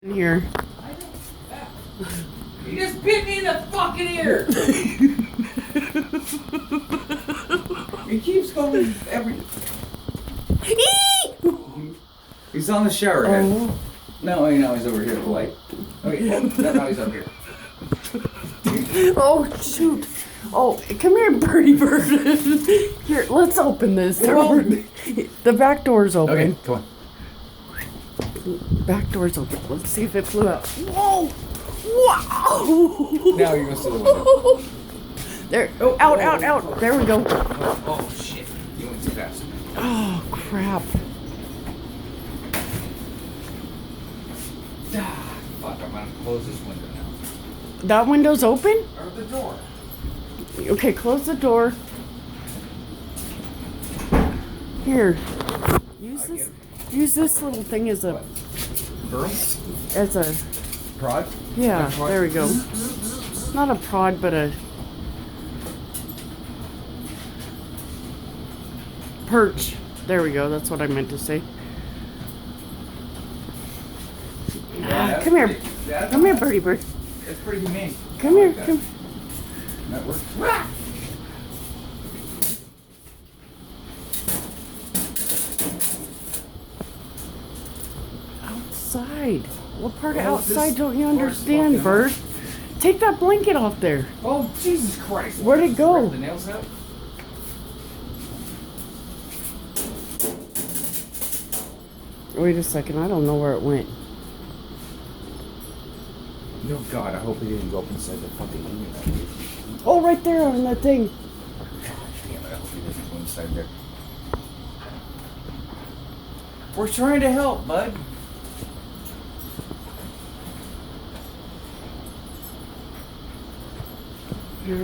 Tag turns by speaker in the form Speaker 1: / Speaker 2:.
Speaker 1: in here.
Speaker 2: You just bit me in the fucking ear. He keeps going every. He's on the shower head.
Speaker 1: Oh.
Speaker 2: No, he's over here at the light. Okay, now he's up here.
Speaker 1: Oh shoot! Oh, come here, Birdie Bird. Here, let's open this. The back door's open.
Speaker 2: Okay, come on.
Speaker 1: Back door's open. Let's see if it flew out. Whoa! Wow!
Speaker 2: Now you're gonna see the window.
Speaker 1: There. Out. There we go.
Speaker 2: Oh shit! You went too fast.
Speaker 1: Oh crap!
Speaker 2: Ah, fuck! I'm gonna close this window now.
Speaker 1: That window's open?
Speaker 2: Or the door.
Speaker 1: Okay, close the door. Here. Use this little thing as a
Speaker 2: Burl? Prod?
Speaker 1: yeah,
Speaker 2: Prod?
Speaker 1: there we go. Not a prod, but a perch. There we go, that's what I meant to say.
Speaker 2: Yeah,
Speaker 1: Come here. Come here, Birdie Bird.
Speaker 2: That's pretty humane.
Speaker 1: Come
Speaker 2: I
Speaker 1: here,
Speaker 2: like that.
Speaker 1: come.
Speaker 2: That works.
Speaker 1: Outside. What part of
Speaker 2: Oh,
Speaker 1: outside
Speaker 2: this
Speaker 1: don't you
Speaker 2: part's
Speaker 1: understand,
Speaker 2: fucking
Speaker 1: Bird? Take that blanket off there.
Speaker 2: Oh, Jesus Christ.
Speaker 1: Where'd it go?
Speaker 2: Rip the nails out?
Speaker 1: Wait a second, I don't know where it went.
Speaker 2: No, God, I hope he didn't go up inside the fucking unit.
Speaker 1: Oh, right there on that thing.
Speaker 2: God damn it, I hope he doesn't go inside there. We're trying to help, bud.
Speaker 1: Here,